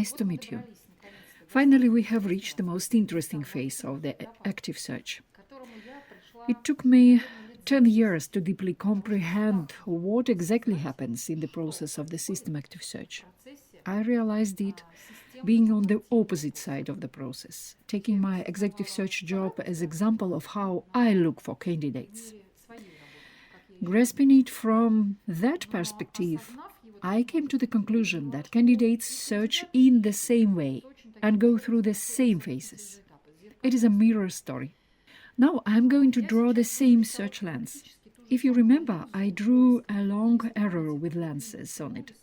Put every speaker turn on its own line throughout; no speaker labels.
nice to meet you. Finally, we have reached the most interesting phase of the active search. It took me 10 years to deeply comprehend what exactly happens in the process of the system active search. I realized it being on the opposite side of the process, taking my executive search job as example of how I look for candidates. Grasping it from that perspective, I came to the conclusion that candidates search in the same way and go through the same phases. It is a mirror story. Now I'm going to draw the same search lens. If you remember, I drew a long arrow with lenses on it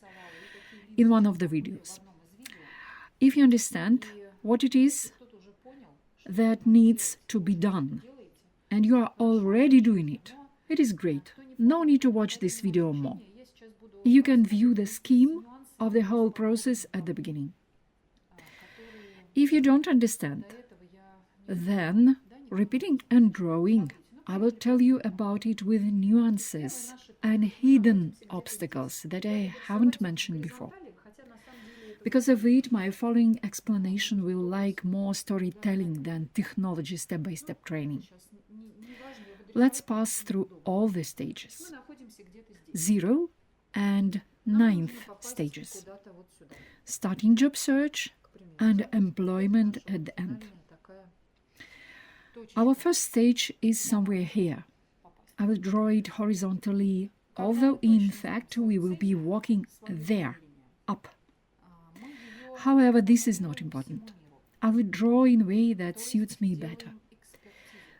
in one of the videos. If you understand what it is that needs to be done, and you are already doing it, it is great. No need to watch this video more. You can view the scheme of the whole process at the beginning. If you don't understand, then repeating and drawing, I will tell you about it with nuances and hidden obstacles that I haven't mentioned before. Because of it, my following explanation will like more storytelling than technology step-by-step training. Let's pass through all the stages. 0 and 9th stages. Starting job search and employment at the end. Our first stage is somewhere here. I will draw it horizontally, although in fact we will be walking there, up. However, this is not important. I will draw in a way that suits me better.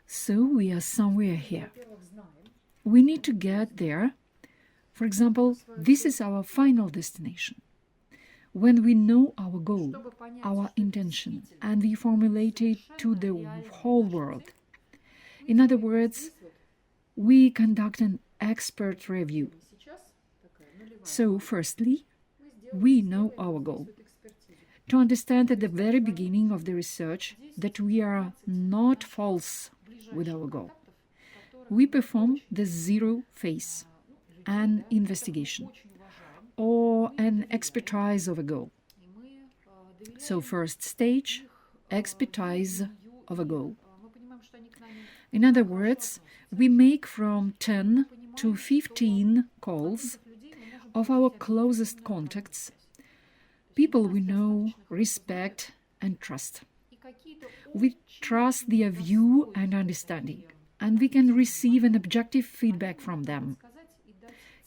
So we are somewhere here. We need to get there. For example, this is our final destination. When we know our goal, our intention, and we formulate it to the whole world. In other words, we conduct an expert review. So, firstly, we know our goal. To understand at the very beginning of the research that we are not false with our goal, we perform the 0 phase, an investigation, or an expertise of a goal. So first stage, expertise of a goal. In other words, we make from 10 to 15 calls of our closest contacts, people we know, respect, and trust. We trust their view and understanding, and we can receive an objective feedback from them.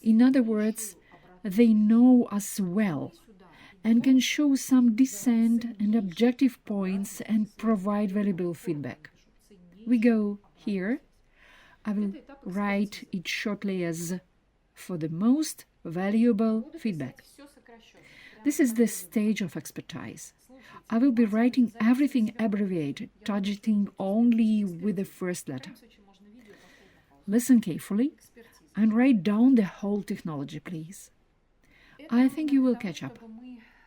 In other words, they know us well and can show some dissent and objective points and provide valuable feedback. We go here. I will write it shortly as for the most valuable feedback. This is the stage of expertise. I will be writing everything abbreviated, targeting only with the first letter. Listen carefully and write down the whole technology, please. I think you will catch up.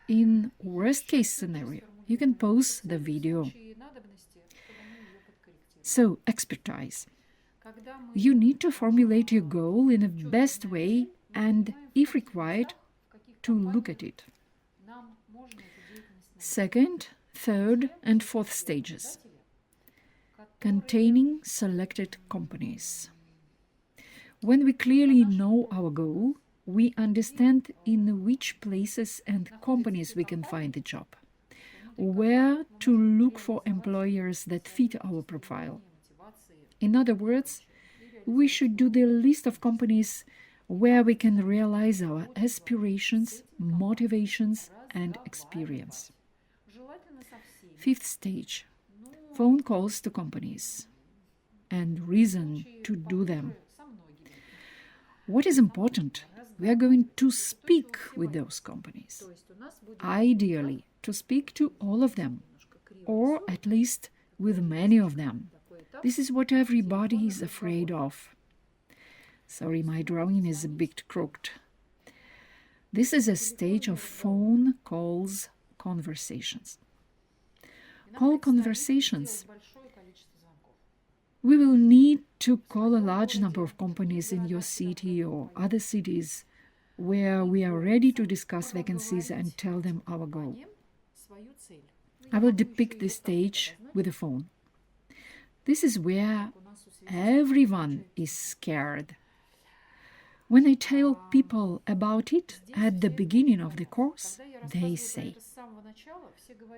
In worst case scenario, you can pause the video. So, expertise. You need to formulate your goal in the best way and, if required, to look at it. Second, third, and fourth stages. Containing selected companies. When we clearly know our goal, we understand in which places and companies we can find the job, where to look for employers that fit our profile. In other words, we should do the list of companies where we can realize our aspirations, motivations, and experience. Fifth stage, phone calls to companies and reason to do them. What is important? We are going to speak with those companies. Ideally, to speak to all of them, or at least with many of them. This is what everybody is afraid of. Sorry, my drawing is a bit crooked. This is a stage of phone calls conversations. Call conversations. We will need to call a large number of companies in your city or other cities where we are ready to discuss vacancies and tell them our goal. I will depict the stage with a phone. This is where everyone is scared. When I tell people about it at the beginning of the course, they say,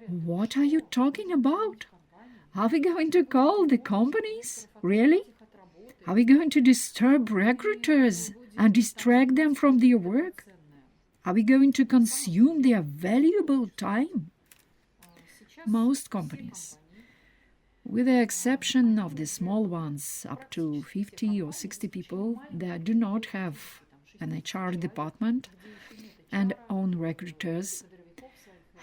"What are you talking about? Are we going to call the companies? Really? Are we going to disturb recruiters and distract them from their work? Are we going to consume their valuable time?" Most companies, with the exception of the small ones up to 50 or 60 people that do not have an HR department and own recruiters,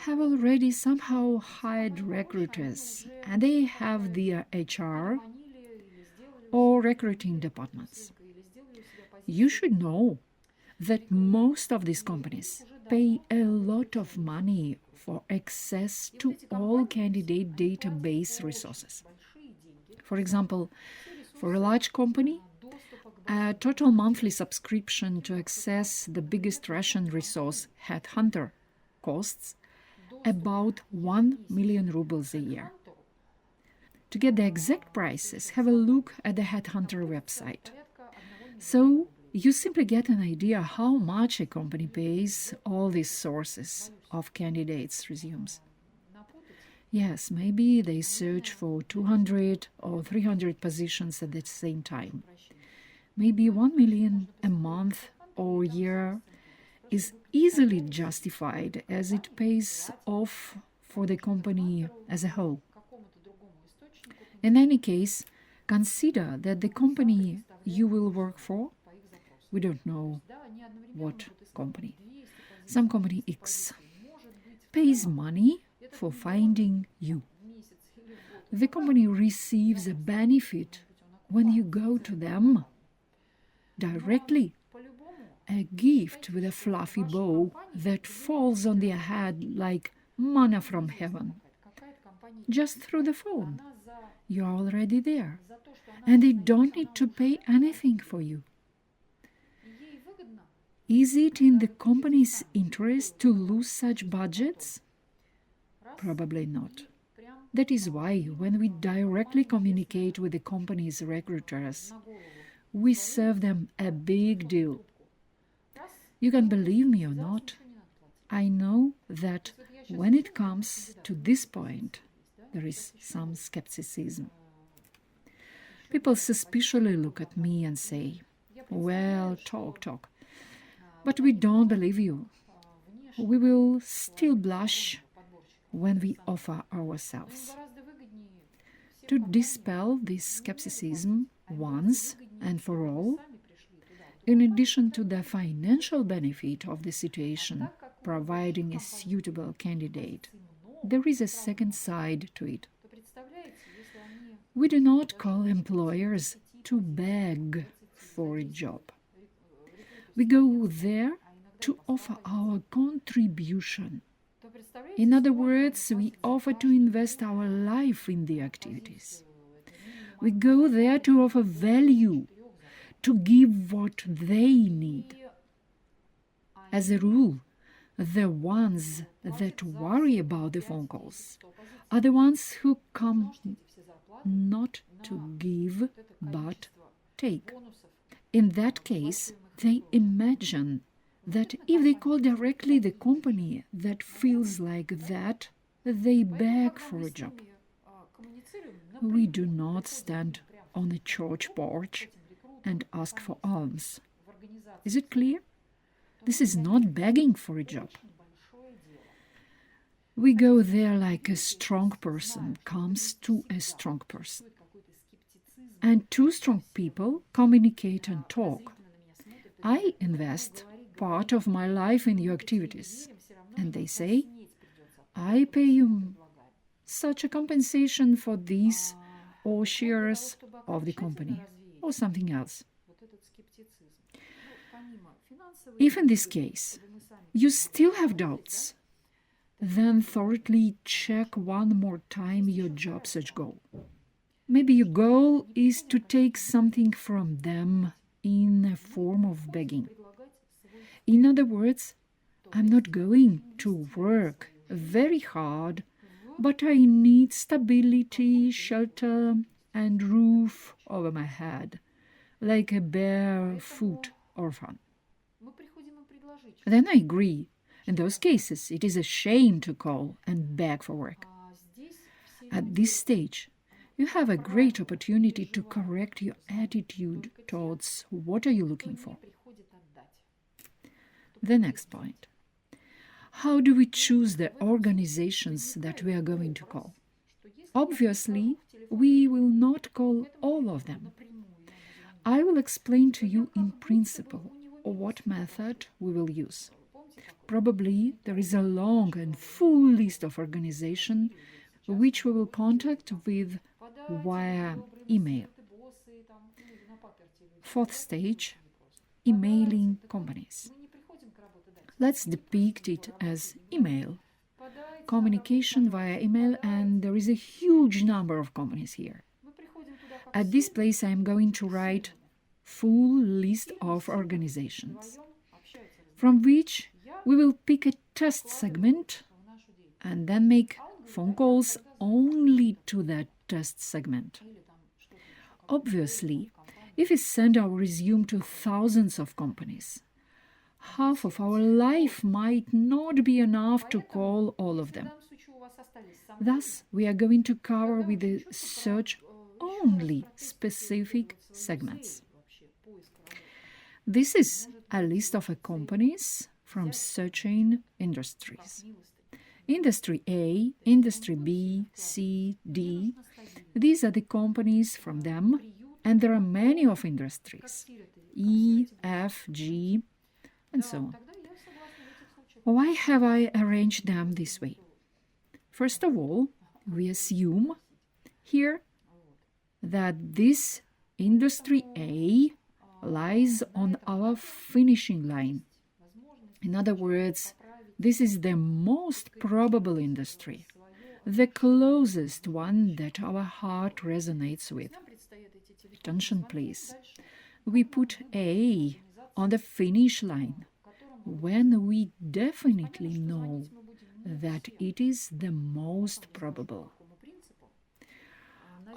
have already somehow hired recruiters, and they have their HR or recruiting departments. You should know that most of these companies pay a lot of money for access to all candidate database resources. For example, for a large company, a total monthly subscription to access the biggest Russian resource, Headhunter, costs about 1 million rubles a year. To get the exact prices, have a look at the Headhunter website. So you simply get an idea how much a company pays all these sources of candidates' resumes. Yes, maybe they search for 200 or 300 positions at the same time. Maybe 1 million a month or year is easily justified as it pays off for the company as a whole. In any case, consider that the company you will work for, we don't know what company, some company X, pays money for finding you. The company receives a benefit when you go to them directly, a gift with a fluffy bow that falls on their head like manna from heaven. Just through the phone, you're already there, and they don't need to pay anything for you. Is it in the company's interest to lose such budgets? Probably not. That is why when we directly communicate with the company's recruiters, we serve them a big deal. You can believe me or not, I know that when it comes to this point, there is some skepticism. People suspiciously look at me and say, "Well, talk. But we don't believe you. We will still blush when we offer ourselves." To dispel this skepticism once and for all, in addition to the financial benefit of the situation, providing a suitable candidate, there is a second side to it. We do not call employers to beg for a job. We go there to offer our contribution. In other words, we offer to invest our life in the activities. We go there to offer value, to give what they need. As a rule, the ones that worry about the phone calls are the ones who come not to give, but take. In that case, they imagine that if they call directly the company that feels like that, they beg for a job. We do not stand on a church porch and ask for alms. Is it clear? This is not begging for a job. We go there like a strong person comes to a strong person. And two strong people communicate and talk. I invest part of my life in your activities. And they say, I pay you such a compensation for these or shares of the company or something else. If in this case you still have doubts, then thoroughly check one more time your job search goal. Maybe your goal is to take something from them in a form of begging. In other words, I'm not going to work very hard, but I need stability, shelter, and roof over my head, like a barefoot orphan. Then I agree. In those cases, it is a shame to call and beg for work. At this stage, you have a great opportunity to correct your attitude towards what are you looking for. The next point. How do we choose the organizations that we are going to call? Obviously, we will not call all of them. I will explain to you in principle what method we will use. Probably there is a long and full list of organizations which we will contact with via email. Fourth stage, emailing companies. Let's depict it as email. Communication via email, and there is a huge number of companies here. At this place I am going to write full list of organizations, from which we will pick a test segment and then make phone calls only to that test segment. Obviously, if we send our resume to thousands of companies, half of our life might not be enough to call all of them. Thus, we are going to cover with the search only specific segments. This is a list of companies from searching industries. Industry A, Industry B, C, D. These are the companies from them, and there are many of industries, E, F, G, and so on. Why have I arranged them this way? First of all, we assume here that this industry A lies on our finishing line. In other words, this is the most probable industry, the closest one that our heart resonates with. Attention, please. We put A on the finish line when we definitely know that it is the most probable.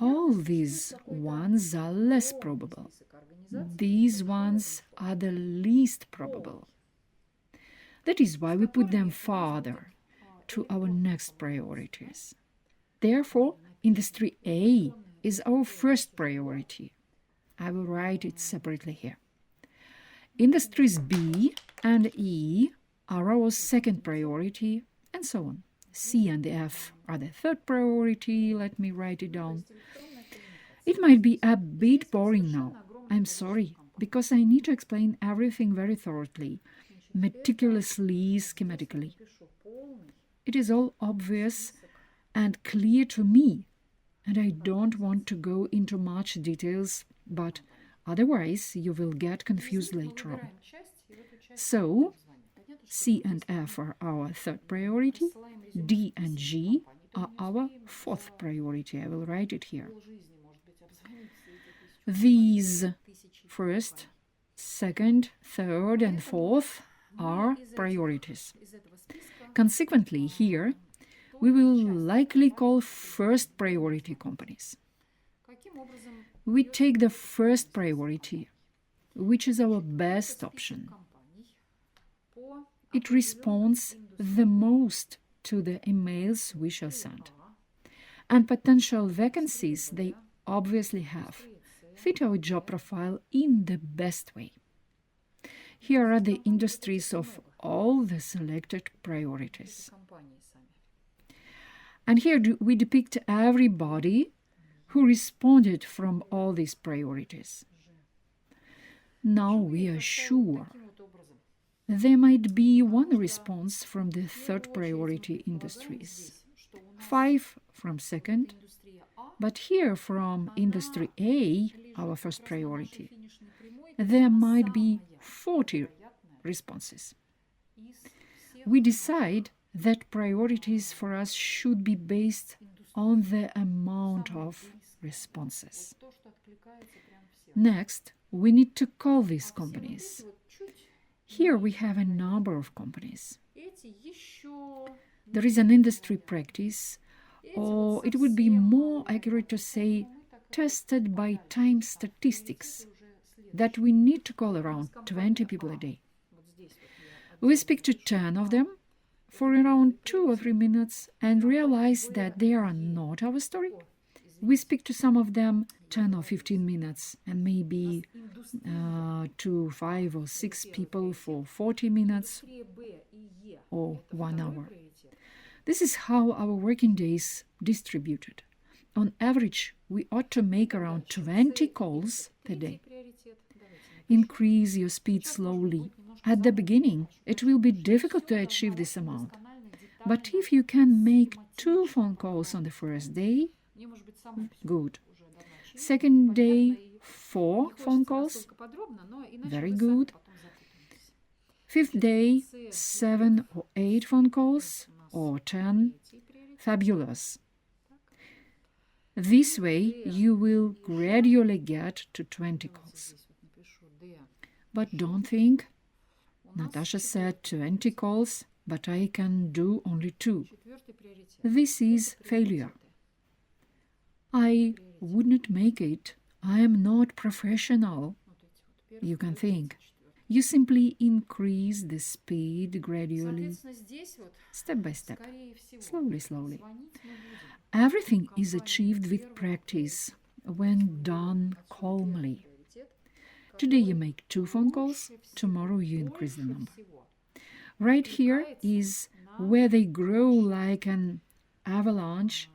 All these ones are less probable. These ones are the least probable. That is why we put them farther to our next priorities. Therefore, industry A is our first priority. I will write it separately here. Industries B and E are our second priority, and so on. C and F are the third priority. Let me write it down. It might be a bit boring now. I'm sorry, because I need to explain everything very thoroughly, meticulously, schematically. It is all obvious and clear to me, and I don't want to go into much details, but otherwise you will get confused later on. So, C and F are our third priority, D and G are our fourth priority. I will write it here. These first, second, third, and fourth are priorities. Consequently, here, we will likely call first priority companies. We take the first priority, which is our best option. It responds the most to the emails we shall send. And potential vacancies they obviously have fit our job profile in the best way. Here are the industries of all the selected priorities. And here we depict everybody who responded from all these priorities. Now we are sure there might be one response from the third priority industries, 5 from second, but here from industry A, our first priority, there might be 40 responses. We decide that priorities for us should be based on the amount of responses. Next, we need to call these companies. Here we have a number of companies. There is an industry practice, or it would be more accurate to say tested by time statistics, that we need to call around 20 people a day. We speak to 10 of them for around 2 or 3 minutes and realize that they are not our story. We speak to some of them 10 or 15 minutes and maybe to 5 or 6 people for 40 minutes or 1 hour. This is how our working days distributed. On average, we ought to make around 20 calls per day. Increase your speed slowly. At the beginning, it will be difficult to achieve this amount. But if you can make 2 phone calls on the first day, good. Second day, 4 phone calls, very good. Fifth day, 7 or 8 phone calls, or 10, fabulous. This way, you will gradually get to 20 calls. But don't think, Natasha said 20 calls, but I can do only 2. This is failure. I would not make it. I am not professional. You can think. You simply increase the speed gradually, step by step, slowly. Everything is achieved with practice when done calmly. Today you make 2 phone calls, tomorrow you increase the number. Right here is where they grow like an avalanche,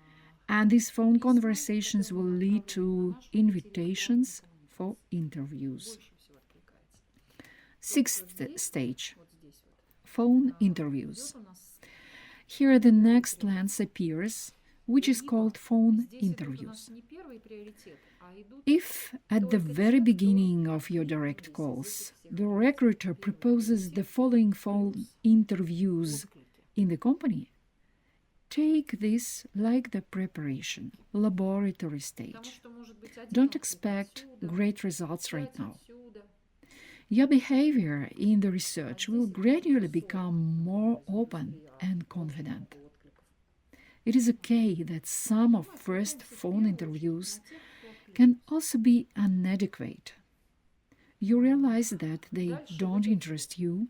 and these phone conversations will lead to invitations for interviews. 6th stage, phone interviews. Here the next lens appears, which is called phone interviews. If at the very beginning of your direct calls, the recruiter proposes the following phone interviews in the company, take this like the preparation, laboratory stage. Don't expect great results right now. Your behavior in the research will gradually become more open and confident. It is okay that some of first phone interviews can also be inadequate. You realize that they don't interest you,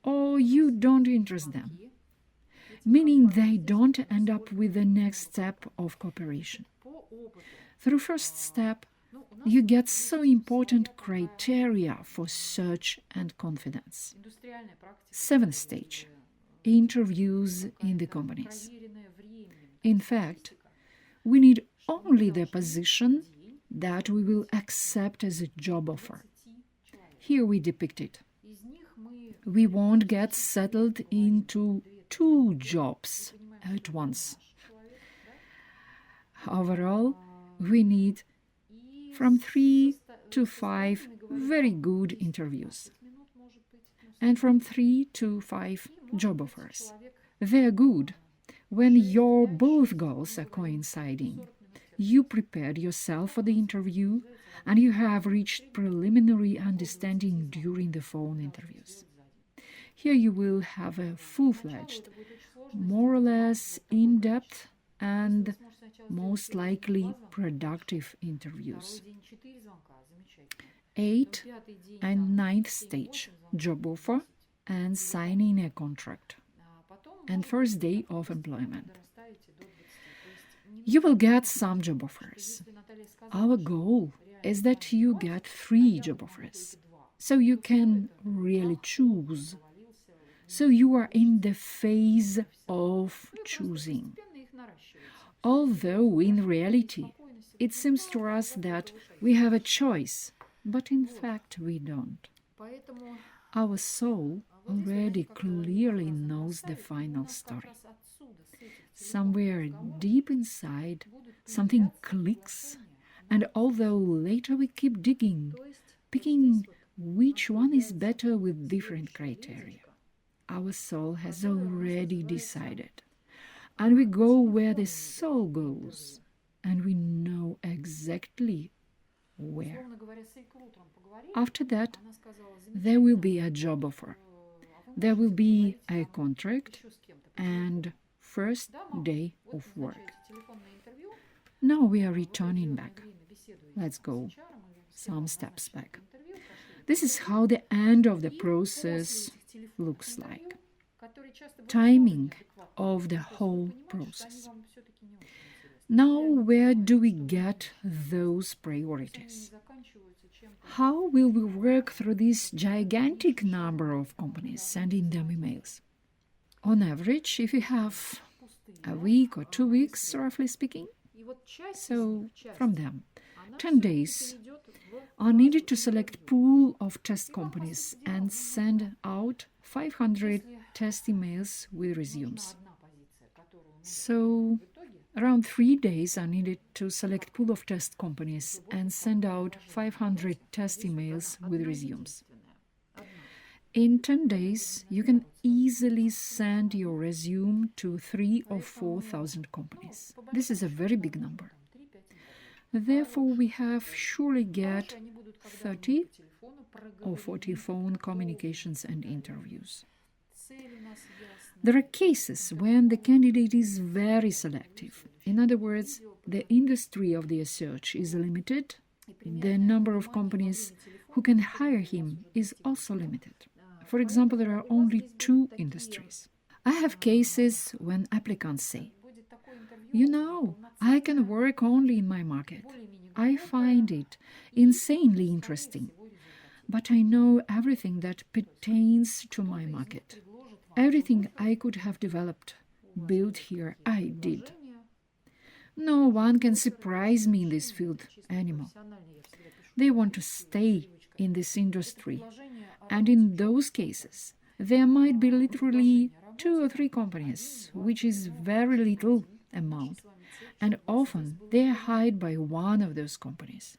or you don't interest them, meaning they don't end up with the next step of cooperation. Through first step, you get so important criteria for search and confidence. 7th stage, interviews in the companies. In fact, we need only the position that we will accept as a job offer. Here we depict it. We won't get settled into 2 jobs at once. Overall, we need from 3 to 5 very good interviews, and from 3 to 5 job offers. They are good when your both goals are coinciding. You prepared yourself for the interview and you have reached preliminary understanding during the phone interviews. Here you will have a full-fledged, more or less in-depth and most likely productive interviews. 8th and 9th stage, job offer and signing a contract, and first day of employment. You will get some job offers. Our goal is that you get 3 job offers, so you can really choose. So you are in the phase of choosing. Although in reality, it seems to us that we have a choice, but in fact we don't. Our soul already clearly knows the final story. Somewhere deep inside, something clicks, and although later we keep digging, picking which one is better with different criteria, our soul has already decided. And we go where the soul goes, and we know exactly where. After that, there will be a job offer. There will be a contract, and first day of work. Now we are returning back. Let's go some steps back. This is how the end of the process looks like. Timing of the whole process. Now, where do we get those priorities? How will we work through this gigantic number of companies sending them emails? On average, if you have a week or 2 weeks, roughly speaking, so from them, 10 days are needed to select pool of test companies and send out 500 test emails with resumes. So around 3 days are needed to select pool of test companies and send out 500 test emails with resumes. In 10 days, you can easily send your resume to 3,000 or 4,000 companies. This is a very big number. Therefore, we have surely get 30 or 40 phone communications and interviews. There are cases when the candidate is very selective. In other words, the industry of their search is limited. The number of companies who can hire him is also limited. For example, there are only 2 industries. I have cases when applicants say, I can work only in my market. I find it insanely interesting, but I know everything that pertains to my market. Everything I could have developed, built here, I did. No one can surprise me in this field anymore. They want to stay in this industry, and in those cases, there might be literally 2 or 3 companies, which is very little amount, and often they are hired by one of those companies.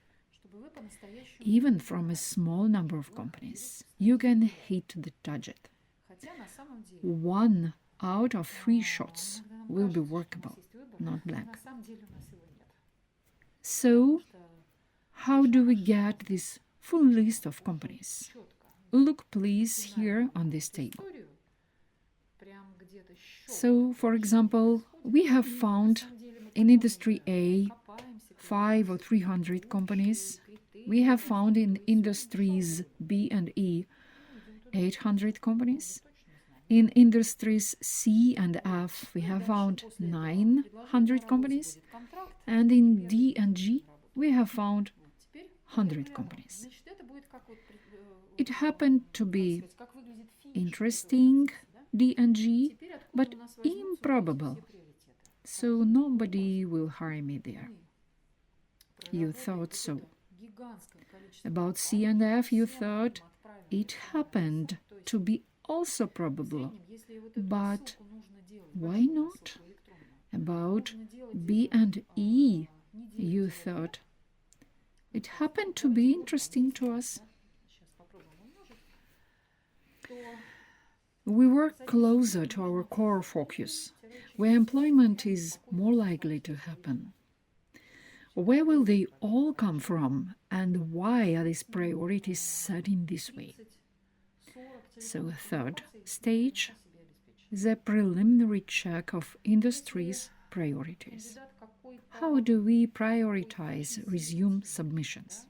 Even from a small number of companies, you can hit the target. 1 out of 3 shots will be workable, not blank. So, how do we get this full list of companies? Look please here on this table. So, for example, we have found in industry A 500 or 300 companies. We have found in industries B and E 800 companies. In industries C and F, we have found 900 companies. And in D and G, we have found 100 companies. It happened to be interesting, D and G, but improbable. So nobody will hire me there. You thought so. About C and F, you thought it happened to be also probable. But why not? About B and E, you thought it happened to be interesting to us. We work closer to our core focus, where employment is more likely to happen. Where will they all come from, and why are these priorities set in this way? So, third stage is a preliminary check of industry's priorities. How do we prioritize resume submissions?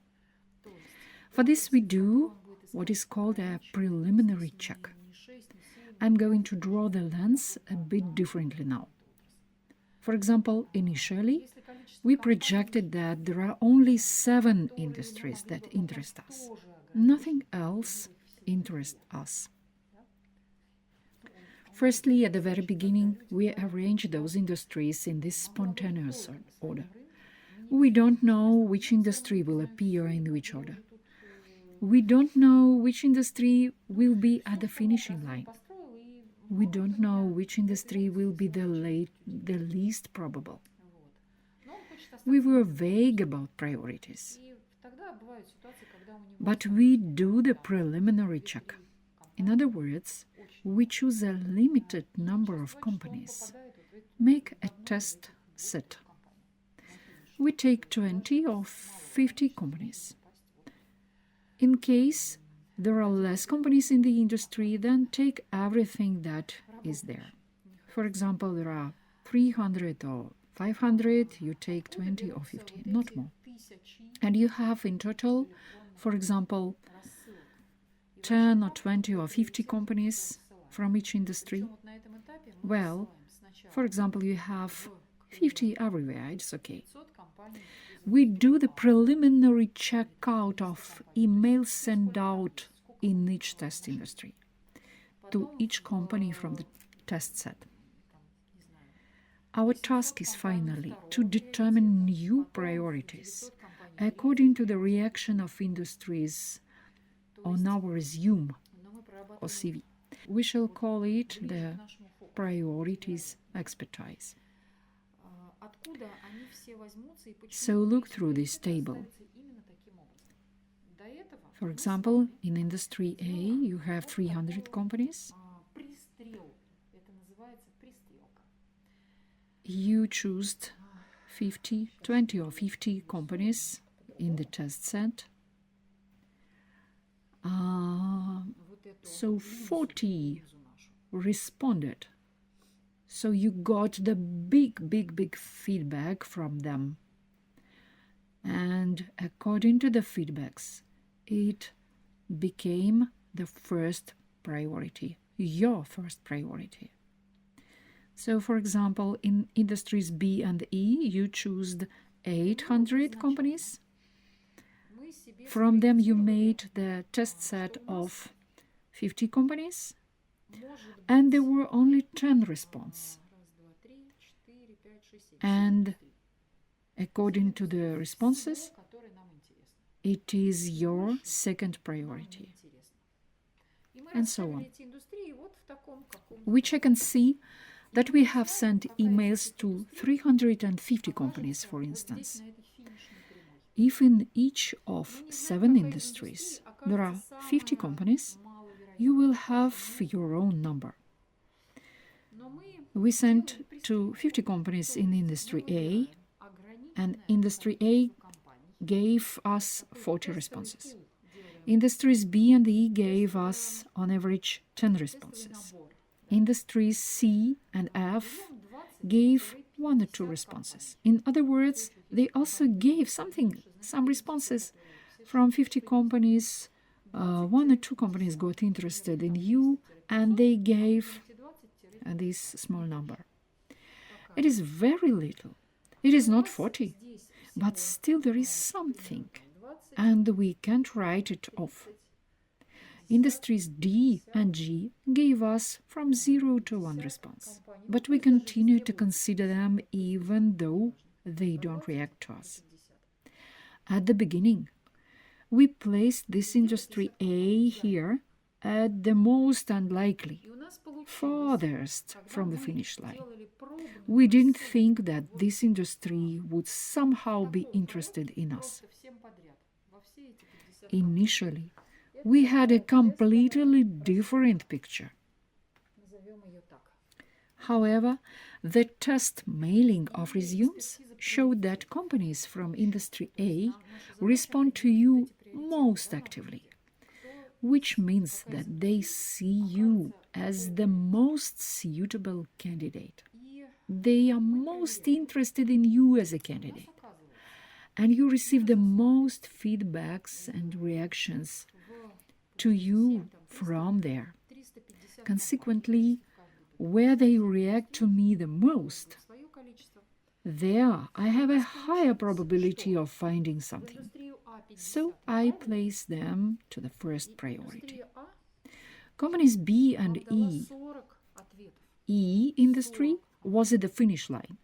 For this, we do what is called a preliminary check. I'm going to draw the lens a bit differently now. For example, initially, we projected that there are only 7 industries that interest us. Nothing else interests us. Firstly, at the very beginning, we arranged those industries in this spontaneous order. We don't know which industry will appear in which order. We don't know which industry will be at the finishing line. We don't know which industry will be the least probable. We were vague about priorities. But we do the preliminary check. In other words, we choose a limited number of companies, make a test set. We take 20 or 50 companies. In case there are less companies in the industry, then take everything that is there. For example, there are 300 or 500, you take 20 or 50, not more. And you have in total, for example, 10 or 20 or 50 companies from each industry. Well, for example, you have 50 everywhere, it's okay. We do the preliminary checkout of emails sent out in each test industry to each company from the test set. Our task is finally to determine new priorities according to the reaction of industries on our resume or CV. We shall call it the priorities expertise. So look through this table. For example, in industry A, you have 300 companies. You choose 50, 20 or 50 companies in the test set. So 40 responded. So you got the big feedback from them. And according to the feedbacks, it became the first priority, your first priority. So, for example, in industries B and E, you choose 800 companies. From them, you made the test set of 50 companies, and there were only 10 responses. And according to the responses, it is your second priority, and so on. We check and see that we have sent emails to 350 companies, for instance. If in each of 7 industries there are 50 companies, you will have your own number. We sent to 50 companies in industry A, and industry A gave us 40 responses. Industries B and E gave us, on average, 10 responses. Industries C and F gave 1 or 2 responses. In other words, they also gave some responses from 50 companies. 1 or 2 companies got interested in you, and they gave this small number. It is very little. It is not 40, but still there is something, and we can't write it off. Industries D and G gave us from 0 to 1 response, but we continue to consider them even though they don't react to us. At the beginning, we placed this industry A here at the most unlikely, farthest from the finish line. We didn't think that this industry would somehow be interested in us. Initially, we had a completely different picture. However, the test mailing of resumes showed that companies from industry A respond to you most actively, which means that they see you as the most suitable candidate. They are most interested in you as a candidate, and you receive the most feedbacks and reactions to you from there. Consequently, where they react to me the most, there I have a higher probability of finding something. So I place them to the first priority. Companies B and E. E industry was at the finish line.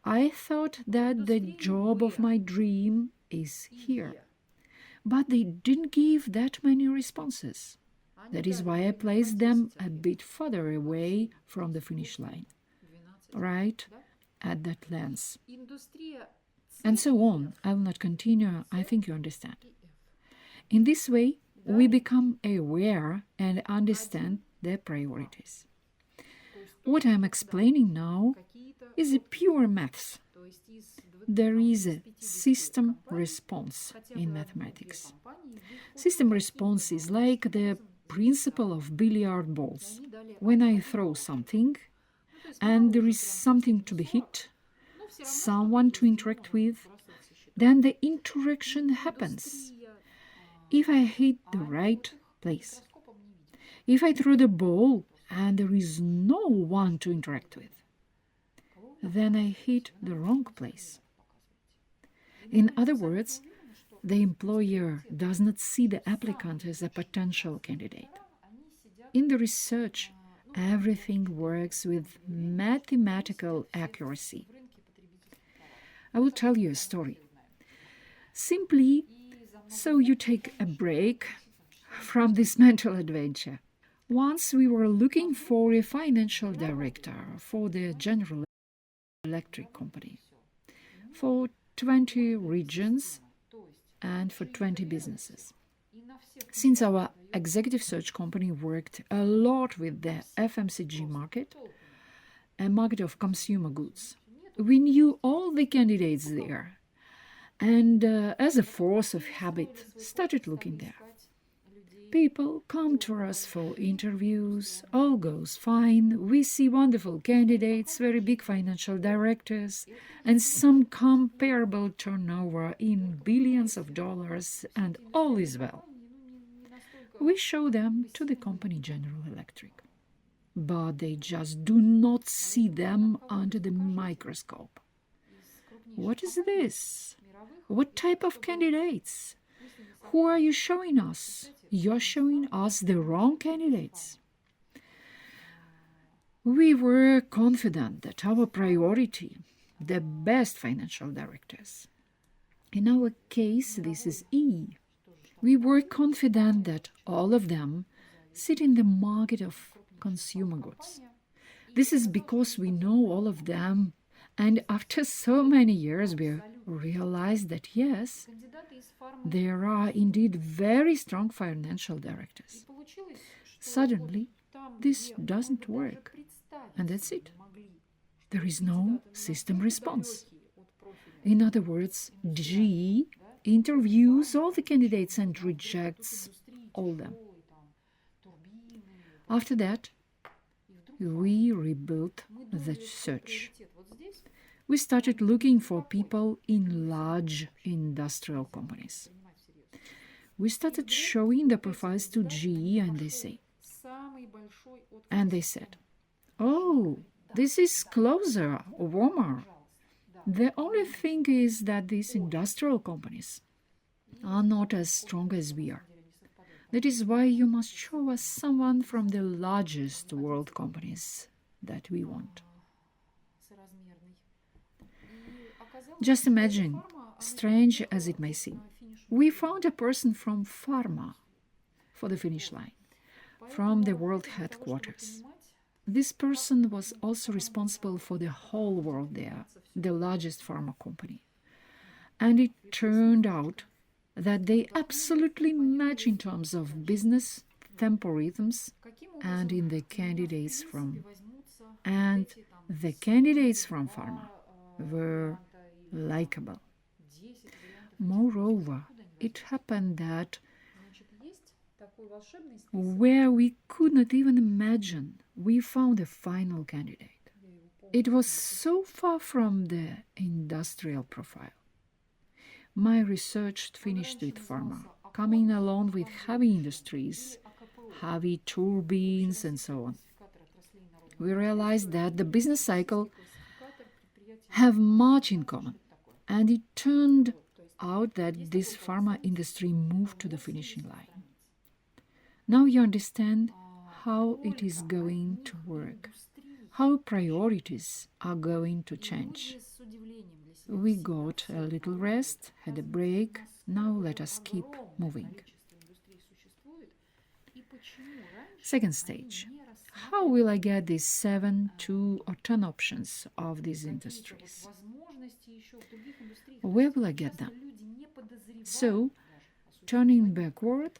I thought that the job of my dream is here. But they didn't give that many responses. That is why I placed them a bit further away from the finish line, right at that lens. And so on. I will not continue. I think you understand. In this way, we become aware and understand their priorities. What I am explaining now is a pure maths. There is a system response in mathematics. System response is like the principle of billiard balls. When I throw something, and there is something to be hit, someone to interact with, then the interaction happens. If I hit the right place, if I throw the ball and there is no one to interact with, then I hit the wrong place. In other words, the employer does not see the applicant as a potential candidate. In the research, everything works with mathematical accuracy. I will tell you a story. Simply so you take a break from this mental adventure. Once we were looking for a financial director for the General Electric company for 20 regions and for 20 businesses. Since our executive search company worked a lot with the FMCG market, a market of consumer goods, we knew all the candidates there and as a force of habit started looking there. People come to us for interviews, all goes fine, we see wonderful candidates, very big financial directors, and some comparable turnover in billions of dollars, and all is well. We show them to the company General Electric, but they just do not see them under the microscope. What is this? What type of candidates? Who are you showing us? You're showing us the wrong candidates. We were confident that our priority, the best financial directors. In our case, this is E. We were confident that all of them sit in the market of consumer goods. This is because we know all of them, and after so many years we realized that yes, there are indeed very strong financial directors. Suddenly, this doesn't work, and that's it. There is no system response. In other words, G interviews all the candidates and rejects all them. After that, we rebuilt the search. We started looking for people in large industrial companies. We started showing the profiles to GE and they said, oh, this is closer, warmer. The only thing is that these industrial companies are not as strong as we are. That is why you must show us someone from the largest world companies that we want. Just imagine, strange as it may seem, we found a person from pharma for the finish line, from the world headquarters. This person was also responsible for the whole world there, the largest pharma company. And it turned out that they absolutely match in terms of business, tempo rhythms, and in the candidates from pharma were likable. Moreover, it happened that where we could not even imagine, we found a final candidate. It was so far from the industrial profile. My research finished with pharma, coming along with heavy industries, heavy turbines, and so on. We realized that the business cycle have much in common, and it turned out that this pharma industry moved to the finishing line. Now you understand how it is going to work, how priorities are going to change. We got a little rest, had a break, now let us keep moving. Second stage. How will I get these 7, 2, or 10 options of these industries? Where will I get them? So, turning backward,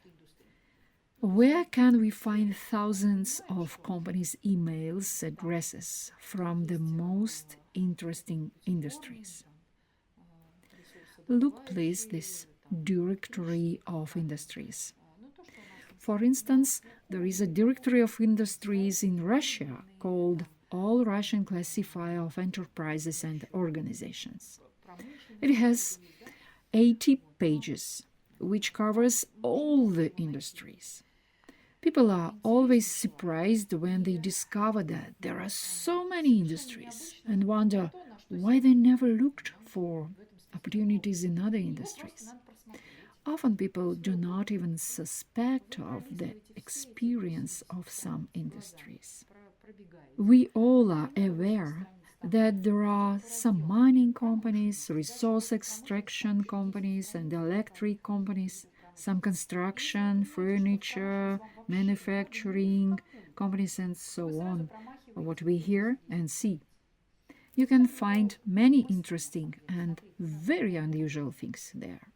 where can we find thousands of companies' emails addresses from the most interesting industries? Look please this directory of industries. For instance, there is a directory of industries in Russia called all Russian classifier of enterprises and organizations. It has 80 pages, which covers all the industries. People are always surprised when they discover that there are so many industries and wonder why they never looked for opportunities in other industries. Often people do not even suspect of the experience of some industries. We all are aware that there are some mining companies, resource extraction companies, and electric companies, some construction, furniture, manufacturing companies, and so on, what we hear and see. You can find many interesting and very unusual things there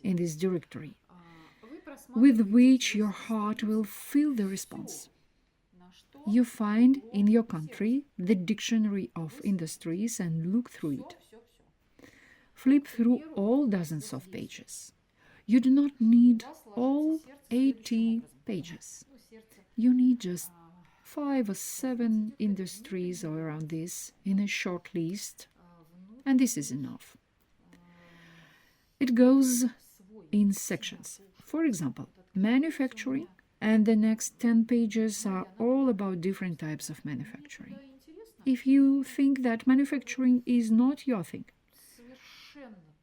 in this directory, with which your heart will fill the response. You find in your country the dictionary of industries and look through it. Flip through all dozens of pages. You do not need all 80 pages. You need just 5 or 7 industries or around this in a short list, and this is enough. It goes in sections. For example, manufacturing, and the next 10 pages are all about different types of manufacturing. If you think that manufacturing is not your thing,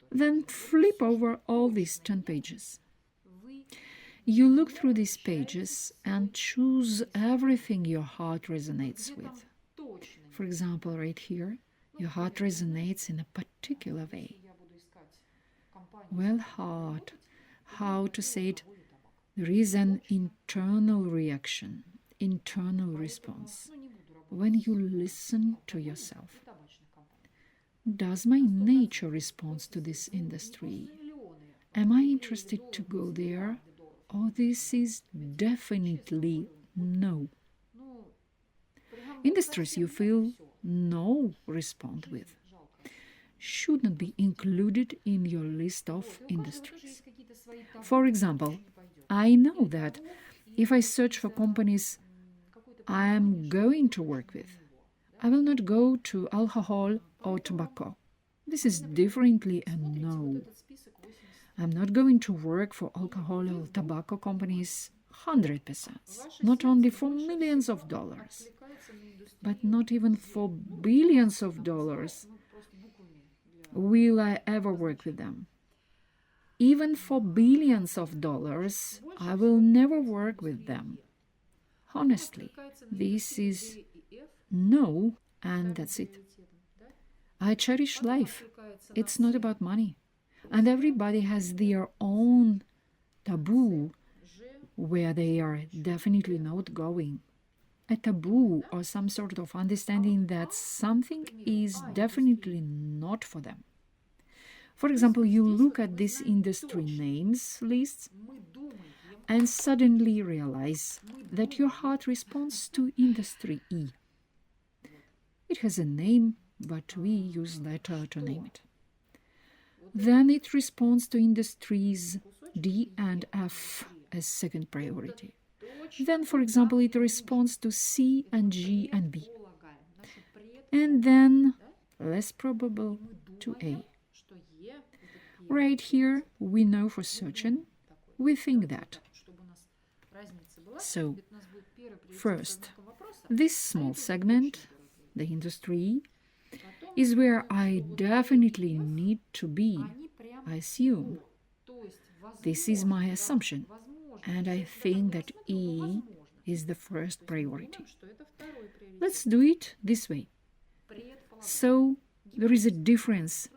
then flip over all these 10 pages. You look through these pages and choose everything your heart resonates with. For example, right here, your heart resonates in a particular way. Well, heart, how to say it? There is an internal reaction, internal response, when you listen to yourself. Does my nature respond to this industry? Am I interested to go there? Or this is definitely no. Industries you feel no respond with should not be included in your list of industries. For example, I know that if I search for companies I am going to work with, I will not go to alcohol or tobacco. This is differently a no. I'm not going to work for alcohol or tobacco companies 100%, not only for millions of dollars, but not even for billions of dollars will I ever work with them. Even for billions of dollars, I will never work with them. Honestly, this is no, and that's it. I cherish life. It's not about money. And everybody has their own taboo where they are definitely not going. A taboo or some sort of understanding that something is definitely not for them. For example, you look at these industry names lists and suddenly realize that your heart responds to industry E. It has a name, but we use letter to name it. Then it responds to industries D and F as second priority. Then, for example, it responds to C and G and B. And then, less probable, to A. Right here, we know for certain, we think that. So, first, this small segment, the industry, is where I definitely need to be, I assume. This is my assumption, and I think that E is the first priority. Let's do it this way. So, there is a difference.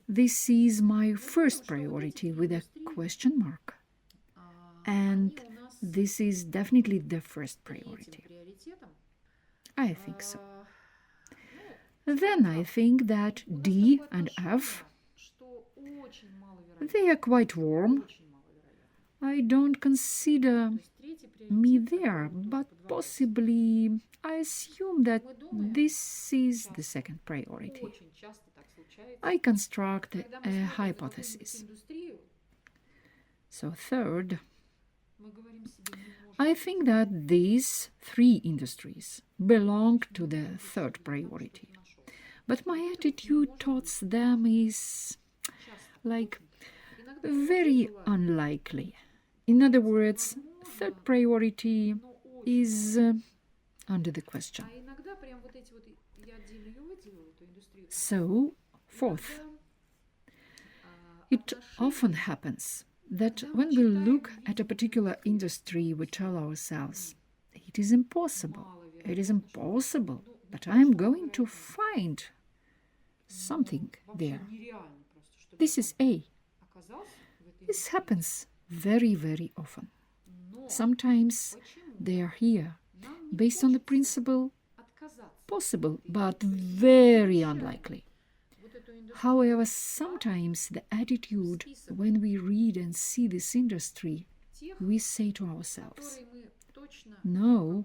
This is my first priority with a question mark. And this is definitely the first priority. I think so. Then I think that D and F, they are quite warm. I don't consider me there, but possibly I assume that this is the second priority. I construct a hypothesis. So third, I think that these three industries belong to the third priority. But my attitude towards them is like very unlikely. In other words, third priority is under the question. So, fourth, it often happens that when we look at a particular industry, we tell ourselves, it is impossible, but I am going to find something there. This is A. This happens very, very often. Sometimes they are here based on the principle possible, but very unlikely. However, sometimes the attitude when we read and see this industry, we say to ourselves, no,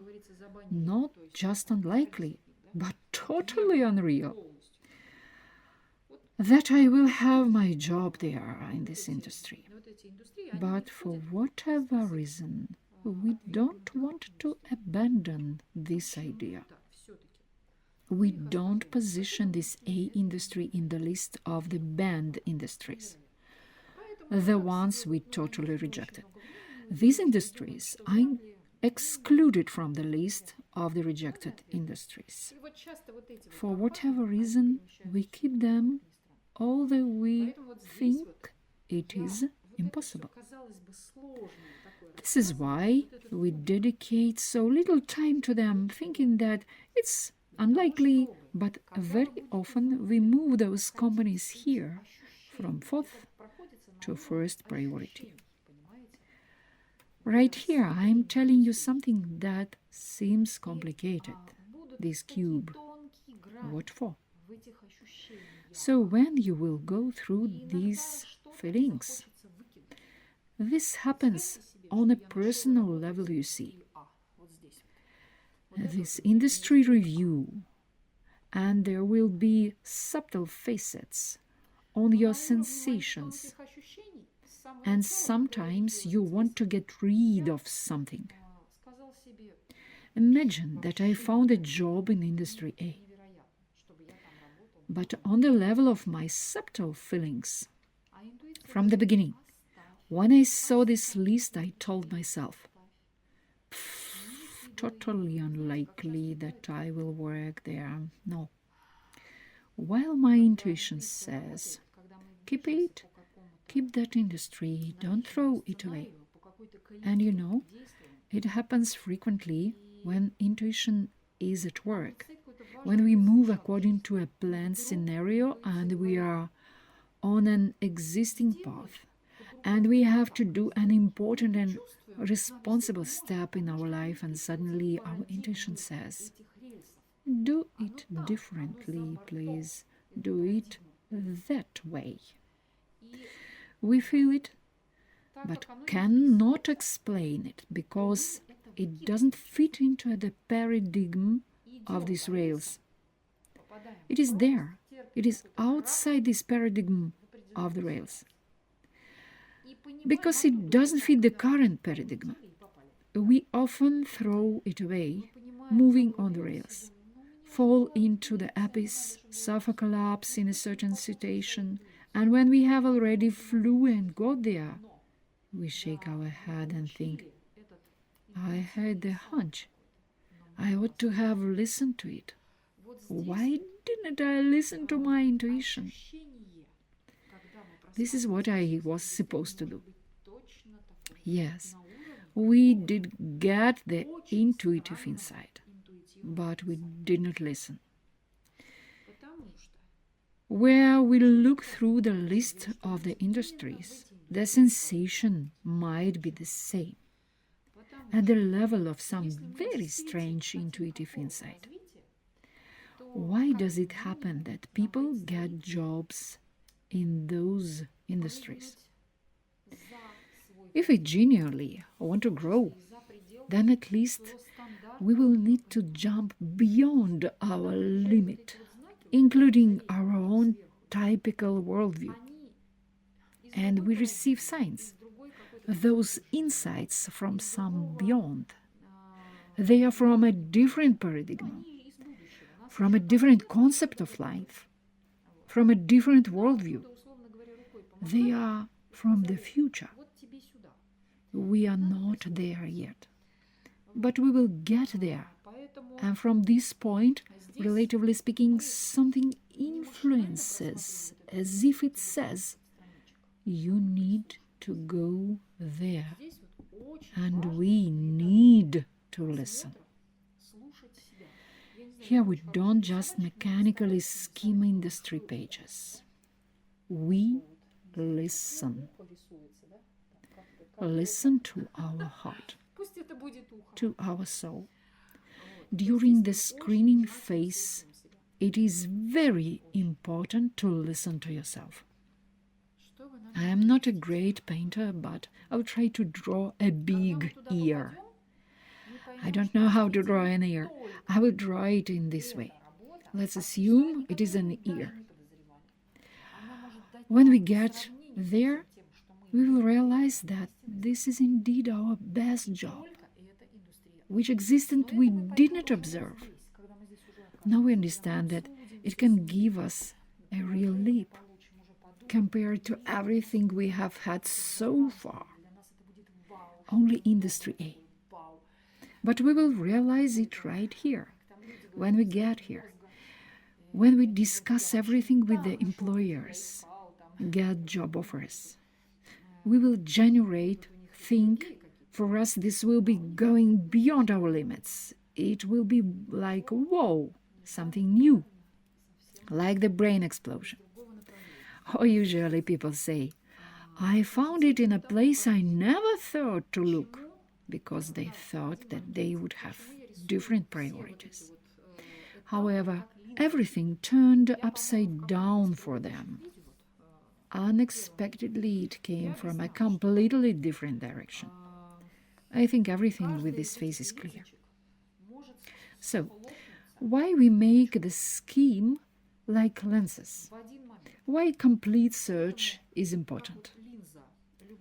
not just unlikely, but totally unreal. That I will have my job there in this industry. But for whatever reason, we don't want to abandon this idea. We don't position this A industry in the list of the banned industries, the ones we totally rejected. These industries are excluded from the list of the rejected industries. For whatever reason, we keep them, although we think it is impossible. This is why we dedicate so little time to them, thinking that it's unlikely, but very often we move those companies here from fourth to first priority. Right here, I'm telling you something that seems complicated. This cube. What for? So when you will go through these feelings, this happens on a personal level, you see. This industry review, and there will be subtle facets on your sensations, and sometimes you want to get rid of something. Imagine that I found a job in industry A, but on the level of my subtle feelings, from the beginning, when I saw this list, I told myself, totally unlikely that I will work there. No. While my intuition says, keep it, keep that industry, don't throw it away. And you know, it happens frequently when intuition is at work, when we move according to a planned scenario and we are on an existing path, and we have to do an important and responsible step in our life, and suddenly our intuition says, do it differently, please. Do it that way. We feel it, but cannot explain it because it doesn't fit into the paradigm of these rails. It is there. It is outside this paradigm of the rails. Because it doesn't fit the current paradigm, we often throw it away, moving on the rails, fall into the abyss, suffer collapse in a certain situation, and when we have already flew and got there, we shake our head and think, I had the hunch. I ought to have listened to it. Why didn't I listen to my intuition? This is what I was supposed to do. Yes, we did get the intuitive insight, but we did not listen. Where we look through the list of the industries, the sensation might be the same, at the level of some very strange intuitive insight. Why does it happen that people get jobs in those industries? If we genuinely want to grow, then at least we will need to jump beyond our limit, including our own typical worldview. And we receive signs those insights from some beyond. They are from a different paradigm, from a different concept of life, from a different worldview. They are from the future. We are not there yet, but we will get there. And from this point, relatively speaking, something influences as if it says, you need to go there. And we need to listen. Here we don't just mechanically skim industry pages. We listen. Listen to our heart, to our soul. During the screening phase, it is very important to listen to yourself. I am not a great painter, but I'll try to draw a big ear. I don't know how to draw an ear. I will draw it in this way. Let's assume it is an ear. When we get there, we will realize that this is indeed our best job, which existence we did not observe. Now we understand that it can give us a real leap compared to everything we have had so far. Only industry A. But we will realize it right here, when we get here, when we discuss everything with the employers, get job offers. We will think, for us this will be going beyond our limits. It will be like, whoa, something new, like the brain explosion. Or usually people say, I found it in a place I never thought to look, because they thought that they would have different priorities. However, everything turned upside down for them. Unexpectedly, it came from a completely different direction. I think everything with this phase is clear. So, why we make the scheme like lenses? Why complete search is important?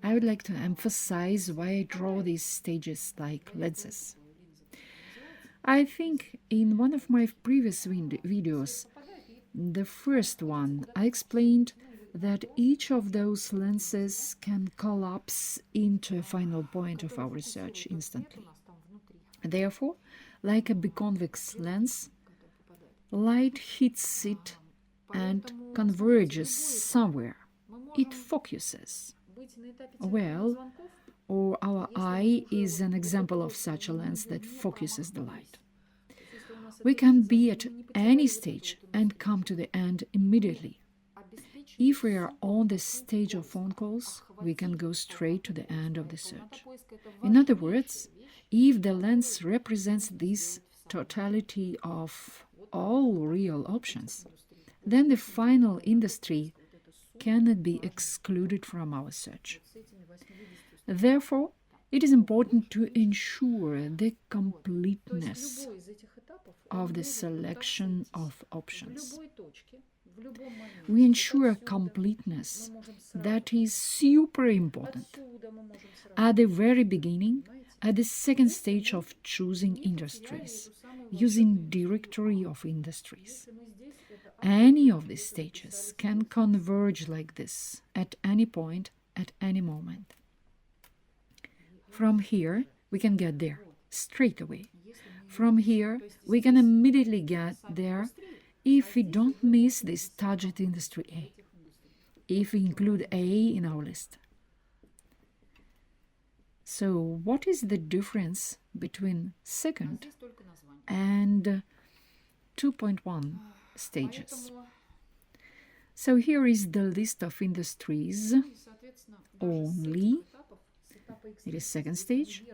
I would like to emphasize why I draw these stages like lenses. I think in one of my previous videos, the first one, I explained that each of those lenses can collapse into a final point of our research instantly. Therefore, like a biconvex lens, light hits it and converges somewhere. It focuses. Well, or our eye is an example of such a lens that focuses the light. We can be at any stage and come to the end immediately. If we are on the stage of phone calls, we can go straight to the end of the search. In other words, if the lens represents this totality of all real options, then the final industry cannot be excluded from our search. Therefore, it is important to ensure the completeness of the selection of options. We ensure completeness. That is super important. At the very beginning, at the second stage of choosing industries, using directory of industries. Any of these stages can converge like this at any point, at any moment. From here, we can get there straight away. From here, we can immediately get there if we don't miss this target industry A, if we include A in our list. So what is the difference between second and 2.1 stages? So here is the list of industries only. It is second stage.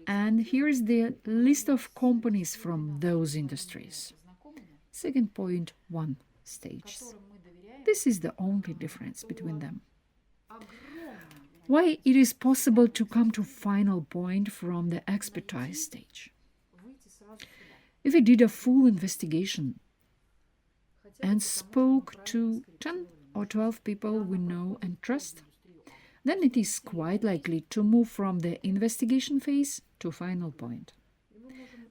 And here is the list of companies from those industries. 2.1 stages. This is the only difference between them. Why it is possible to come to final point from the expertise stage? If we did a full investigation and spoke to 10 or 12 people we know and trust, then it is quite likely to move from the investigation phase to final point.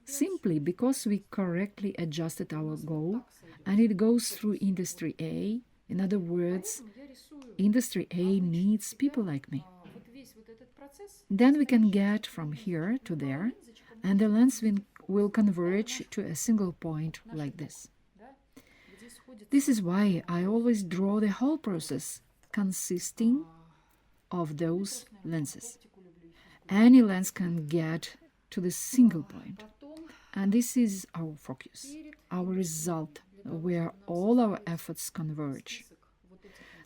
Simply because we correctly adjusted our goal and it goes through industry A. In other words, industry A needs people like me. Then we can get from here to there, and the lens will converge to a single point like this. This is why I always draw the whole process consisting of those lenses. Any lens can get to the single point. And this is our focus, our result, where all our efforts converge.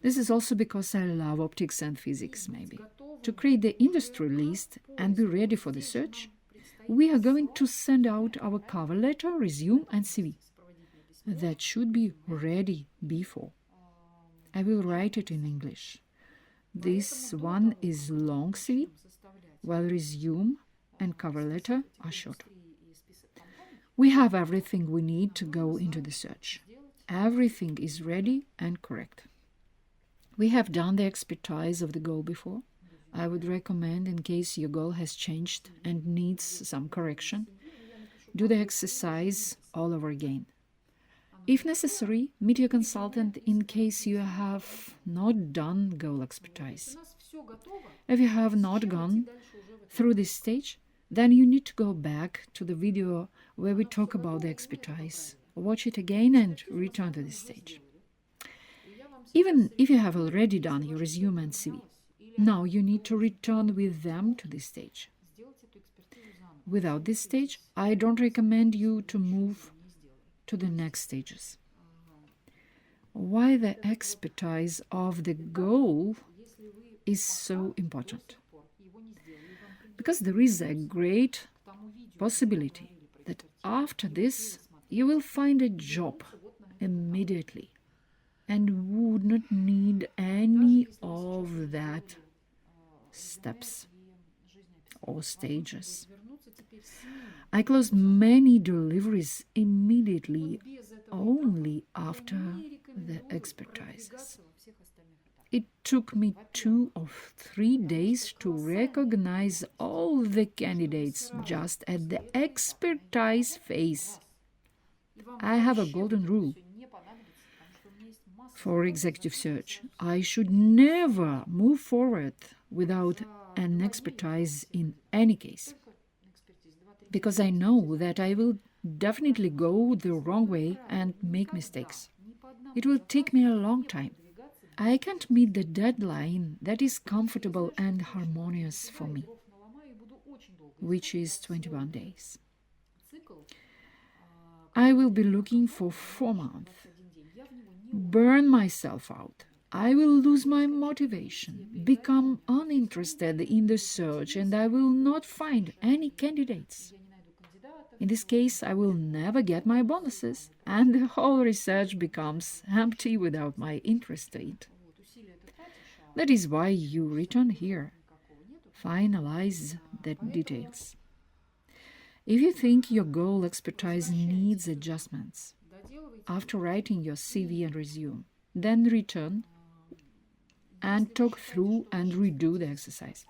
This is also because I love optics and physics, maybe. To create the industry list and be ready for the search, we are going to send out our cover letter, resume, and CV. That should be ready before. I will write it in English. This one is long CV, while resume and cover letter are short. We have everything we need to go into the search. Everything is ready and correct. We have done the expertise of the goal before. I would recommend, in case your goal has changed and needs some correction, do the exercise all over again. If necessary, meet your consultant in case you have not done goal expertise. If you have not gone through this stage, then you need to go back to the video where we talk about the expertise. Watch it again and return to this stage. Even if you have already done your resume and CV, now you need to return with them to this stage. Without this stage, I don't recommend you to move to the next stages. Why the expertise of the goal is so important? Because there is a great possibility that after this you will find a job immediately and would not need any of that steps or stages. I closed many deliveries immediately only after the expertises. It took me 2 or 3 days to recognize all the candidates just at the expertise phase. I have a golden rule for executive search. I should never move forward without an expertise in any case, because I know that I will definitely go the wrong way and make mistakes. It will take me a long time. I can't meet the deadline that is comfortable and harmonious for me, which is 21 days. I will be looking for 4 months. Burn myself out. I will lose my motivation, become uninterested in the search, and I will not find any candidates. In this case, I will never get my bonuses, and the whole research becomes empty without my interest in it. That is why you return here. Finalize the details. If you think your goal expertise needs adjustments, after writing your CV and resume, then return and talk through and redo the exercise.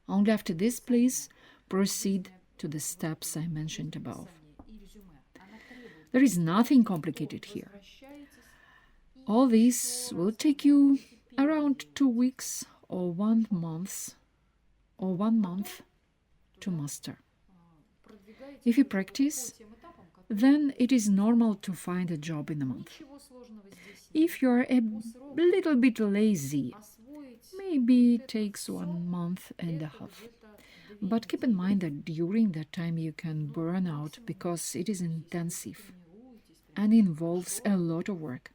Only after this, please proceed to the steps I mentioned above. There is nothing complicated here. All this will take you around 2 weeks or 1 month to master. If you practice, then it is normal to find a job in a month. If you're a little bit lazy, maybe it takes 1.5 months. But keep in mind that during that time you can burn out because it is intensive and involves a lot of work.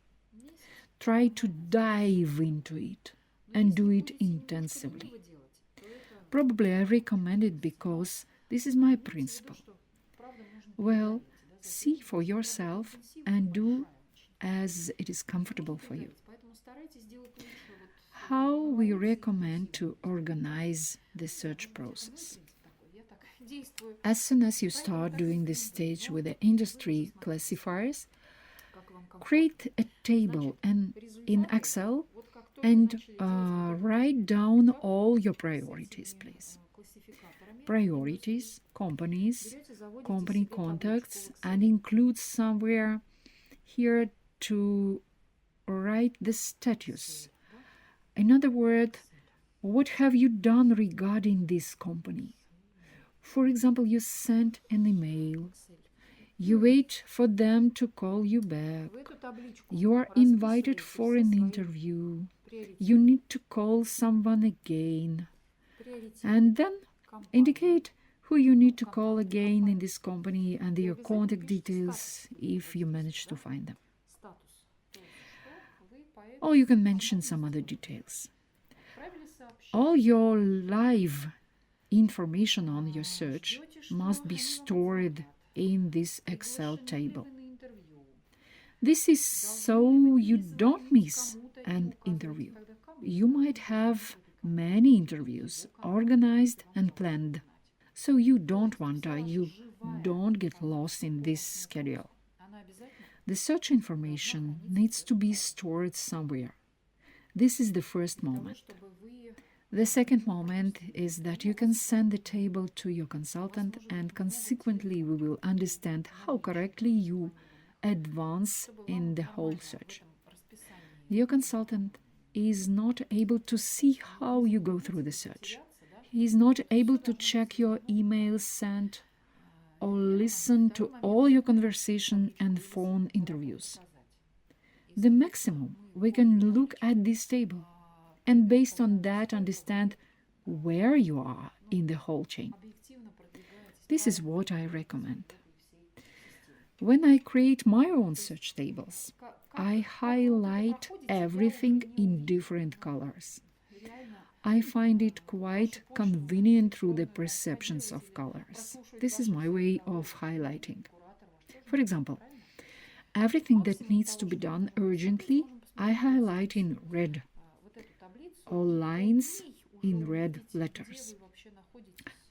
Try to dive into it and do it intensively. Probably I recommend it because this is my principle. Well, see for yourself and do as it is comfortable for you. How we recommend to organize the search process. As soon as you start doing this stage with the industry classifiers, create a table and in Excel and write down all your priorities, please. Priorities, companies, company contacts, and include somewhere here to write the status. In other words, what have you done regarding this company? For example, you sent an email. You wait for them to call you back. You are invited for an interview. You need to call someone again. And then indicate who you need to call again in this company and your contact details if you manage to find them. Or you can mention some other details. All your live information on your search must be stored in this Excel table. This is so you don't miss an interview. You might have many interviews organized and planned, so you don't wonder, you don't get lost in this schedule. The search information needs to be stored somewhere. This is the first moment. The second moment is that you can send the table to your consultant, and consequently we will understand how correctly you advance in the whole search. Your consultant is not able to see how you go through the search. He is not able to check your emails sent or listen to all your conversation and phone interviews. The maximum, we can look at this table and based on that understand where you are in the whole chain. This is what I recommend. When I create my own search tables, I highlight everything in different colors. I find it quite convenient through the perceptions of colors. This is my way of highlighting. For example, everything that needs to be done urgently, I highlight in red. All lines in red letters.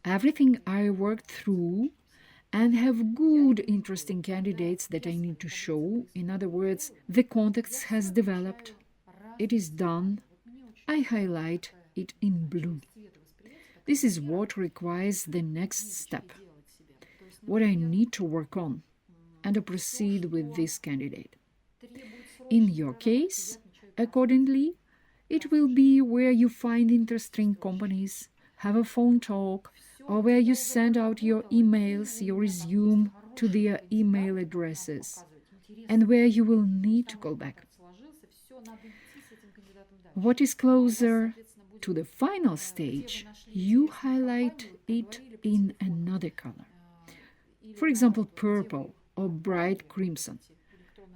Everything I worked through and have good, interesting candidates that I need to show. In other words, the context has developed. It is done. I highlight it in blue. This is what requires the next step, what I need to work on, and to proceed with this candidate. In your case, accordingly, it will be where you find interesting companies, have a phone talk, or where you send out your emails, your resume to their email addresses, and where you will need to call back. What is closer to the final stage, you highlight it in another color. For example, purple or bright crimson,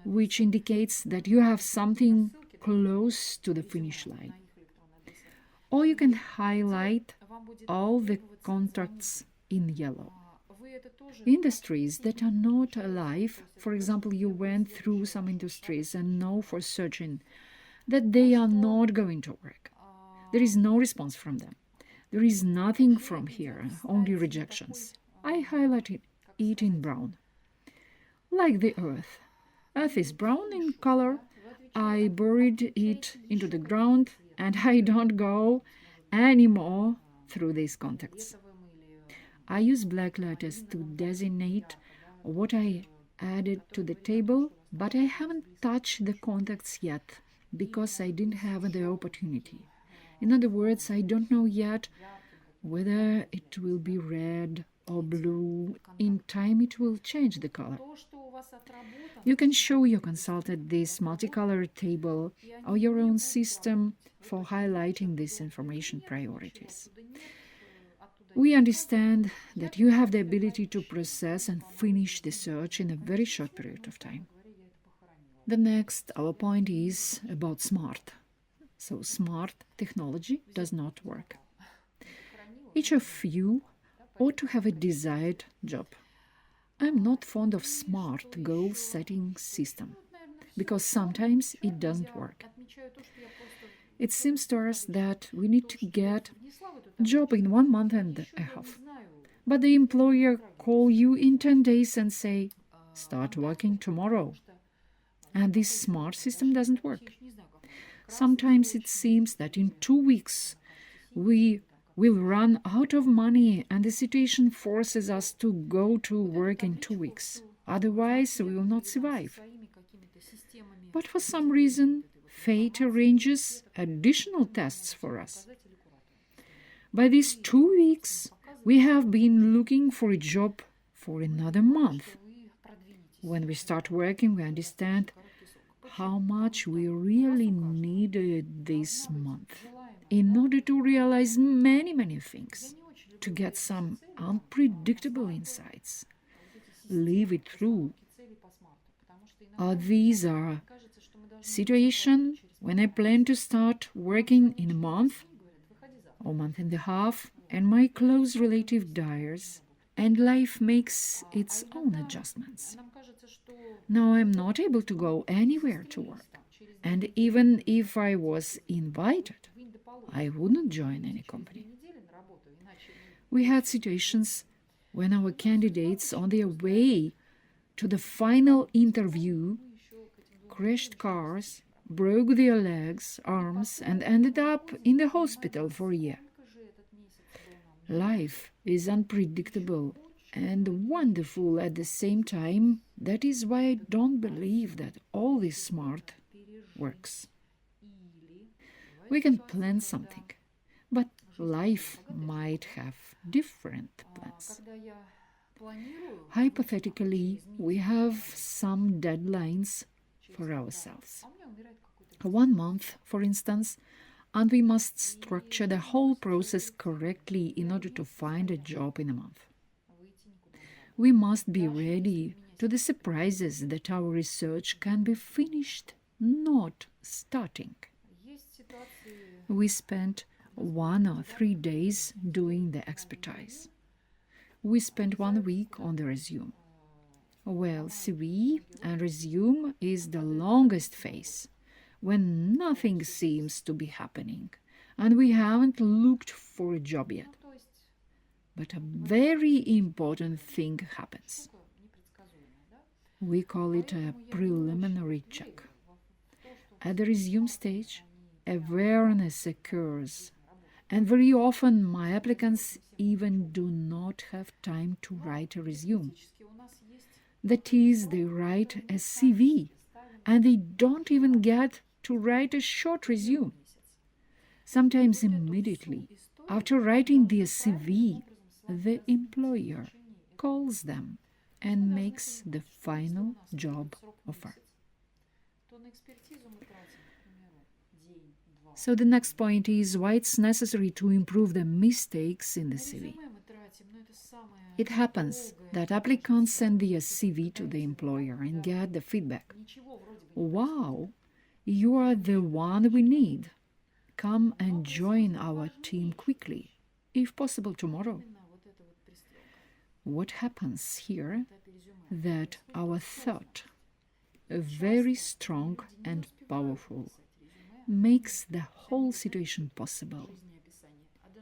which indicates that you have something close to the finish line. Or you can highlight all the contacts in yellow. Industries that are not alive, for example, you went through some industries and know for certain that they are not going to work. There is no response from them. There is nothing from here, only rejections. I highlighted it in brown. Like the earth. Earth is brown in color. I buried it into the ground and I don't go anymore through these contacts. I use black letters to designate what I added to the table, but I haven't touched the contacts yet because I didn't have the opportunity. In other words, I don't know yet whether it will be red or blue. In time, it will change the color. You can show your consultant this multicolored table or your own system for highlighting these information priorities. We understand that you have the ability to process and finish the search in a very short period of time. The next, our point is about smart. So smart technology does not work. Each of you ought to have a desired job. I'm not fond of smart goal-setting system because sometimes it doesn't work. It seems to us that we need to get a job in 1 month and a half. But the employer call you in 10 days and say, start working tomorrow. And this smart system doesn't work. Sometimes it seems that in 2 weeks we will run out of money and the situation forces us to go to work in 2 weeks. Otherwise, we will not survive. But for some reason, fate arranges additional tests for us. By these 2 weeks, we have been looking for a job for another month. When we start working, we understand how much we really needed this month in order to realize many things, to get some unpredictable insights, live it through. These are situations when I plan to start working in a month or month and a half, and my close relative dies, and life makes its own adjustments. Now I'm not able to go anywhere to work, and even if I was invited, I wouldn't join any company. We had situations when our candidates on their way to the final interview crashed cars, broke their legs, arms, and ended up in the hospital for a year. Life is unpredictable and wonderful at the same time. That is why I don't believe that all this smart works. We can plan something, but life might have different plans. Hypothetically, we have some deadlines for ourselves. 1 month, for instance, and we must structure the whole process correctly in order to find a job in a month. We must be ready to the surprises that our research can be finished, not starting. We spent 1 or 3 days doing the expertise. We spent 1 week on the resume. Well, CV and resume is the longest phase, when nothing seems to be happening and we haven't looked for a job yet. But a very important thing happens. We call it a preliminary check. At the resume stage, awareness occurs, and very often my applicants even do not have time to write a resume. That is, they write a CV, and they don't even get to write a short resume. Sometimes immediately after writing their CV, the employer calls them and makes the final job offer. So the next point is why it's necessary to improve the mistakes in the CV. It happens that applicants send their CV to the employer and get the feedback. Wow, you are the one we need. Come and join our team quickly, if possible tomorrow. What happens here? That our thought, very strong and powerful, makes the whole situation possible.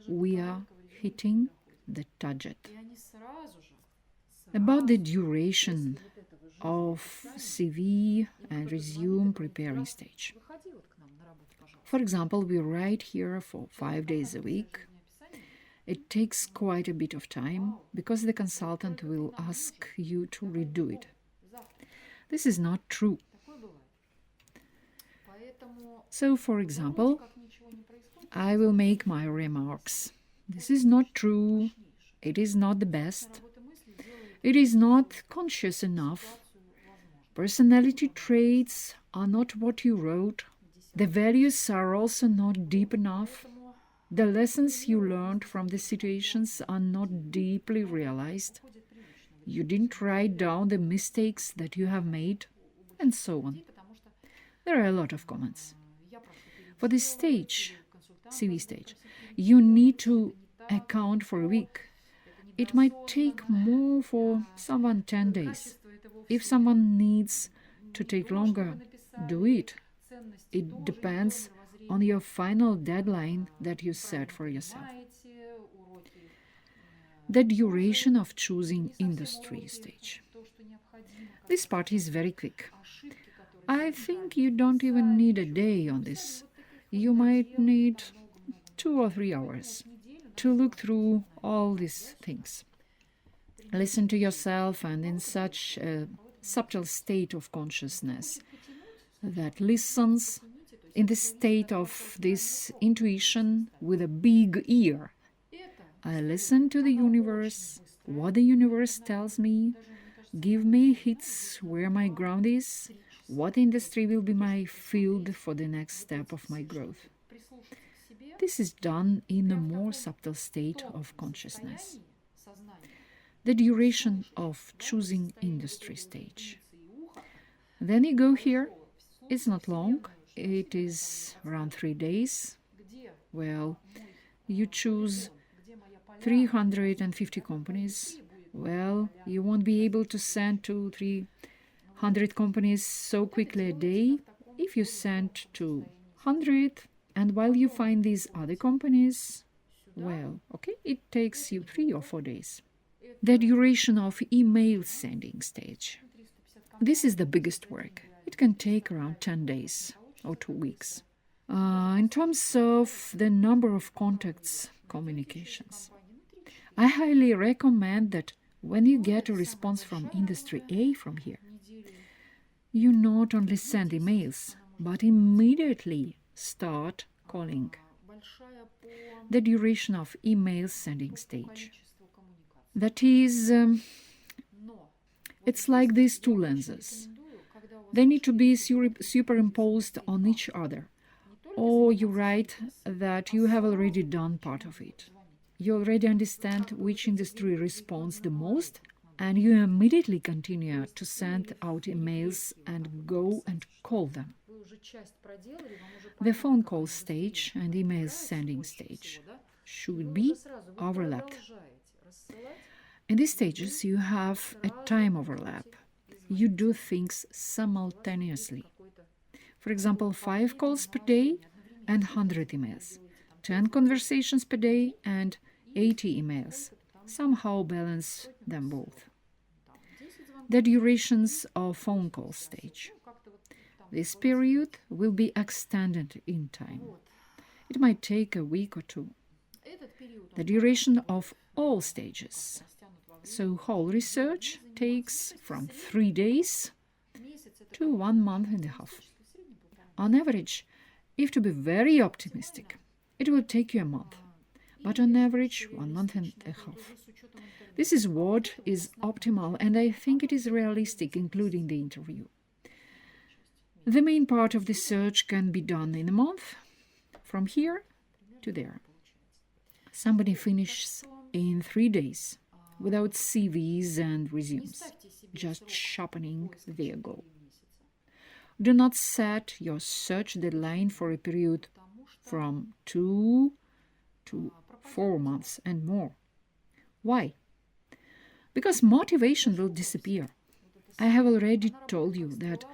We are hitting the target. About the duration of CV and resume preparing stage. For example, we write here for 5 days a week. It takes quite a bit of time because the consultant will ask you to redo it. This is not true. So, for example, I will make my remarks. This is not true. It is not the best. It is not conscious enough. Personality traits are not what you wrote. The values are also not deep enough. The lessons you learned from the situations are not deeply realized. You didn't write down the mistakes that you have made, and so on. There are a lot of comments. For this stage, CV stage, you need to account for a week. It might take more for someone 10 days. If someone needs to take longer, do it. It depends on your final deadline that you set for yourself. The duration of choosing industry stage. This part is very quick. I think you don't even need a day on this. you might need 2 or 3 hours to look through all these things. Listen to yourself, and in such a subtle state of consciousness that listens, in the state of this intuition with a big ear, I listen to the universe, what the universe tells me, give me hits where my ground is, what industry will be my field for the next step of my growth. This is done in a more subtle state of consciousness. The duration of choosing industry stage. Then you go here. It's not long. It is around 3 days. Well, you choose 350 companies. Well, you won't be able to send to 300 companies so quickly a day. If you send to 100, and while you find these other companies, well, okay, it takes you 3 or 4 days. The duration of email sending stage. This is the biggest work. It can take around 10 days or 2 weeks. In terms of the number of contacts, communications, I highly recommend that when you get a response from industry A from here, you not only send emails, but immediately start calling. The duration of email sending stage. That is, it's like these two lenses. They need to be superimposed on each other. Or you write that you have already done part of it. You already understand which industry responds the most, and you immediately continue to send out emails and go and call them. The phone call stage and email sending stage should be overlapped. In these stages, you have a time overlap. You do things simultaneously. For example, 5 calls per day and 100 emails, 10 conversations per day and 80 emails. Somehow balance them both. The durations of phone call stage. This period will be extended in time. It might take a week or 2. The duration of all stages. So whole research takes from 3 days to 1 month and a half. On average, if to be very optimistic, it will take you a month, but on average 1 month and a half. This is what is optimal, and I think it is realistic, including the interview. The main part of the search can be done in a month, from here to there. Somebody finishes in 3 days, without CVs and resumes, just sharpening their goal. Do not set your search deadline for a period from 2 to 4 months and more. Why? Because motivation will disappear. I have already told you that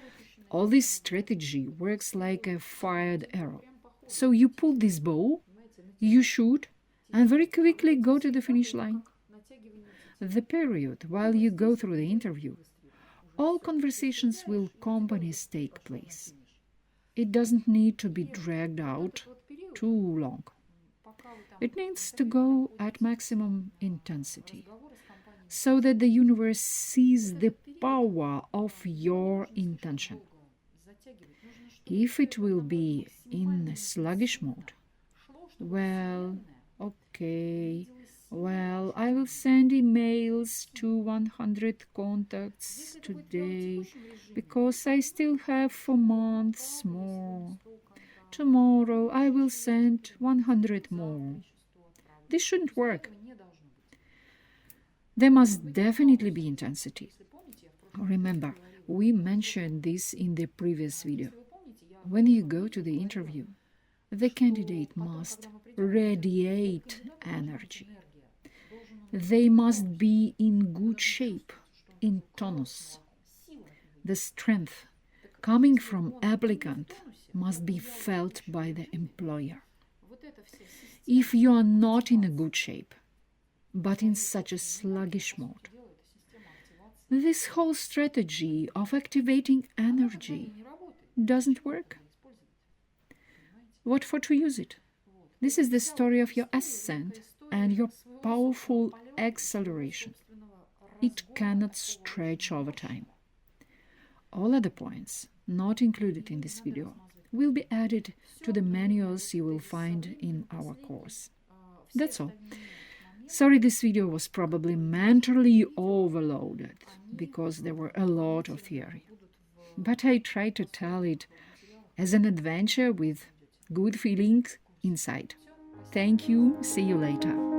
all this strategy works like a fired arrow. So you pull this bow, you shoot, and very quickly go to the finish line. The period while you go through the interview, all conversations with companies take place. It doesn't need to be dragged out too long. It needs to go at maximum intensity, so that the universe sees the power of your intention. If it will be in a sluggish mode, well, okay, well, I will send emails to 100 contacts today because I still have 4 months more. Tomorrow I will send 100 more. This shouldn't work. There must definitely be intensity. Remember, we mentioned this in the previous video. When you go to the interview, the candidate must radiate energy. They must be in good shape, in tonus. The strength coming from applicant must be felt by the employer. If you are not in a good shape, but in such a sluggish mode, this whole strategy of activating energy doesn't work. what for to use it. This is the story of your ascent and your powerful acceleration. It cannot stretch over time. All other points not included in this video will be added to the manuals you will find in our course. That's all. Sorry, this video was probably mentally overloaded because there were a lot of theory. But I tried to tell it as an adventure with good feelings inside. Thank you. See you later.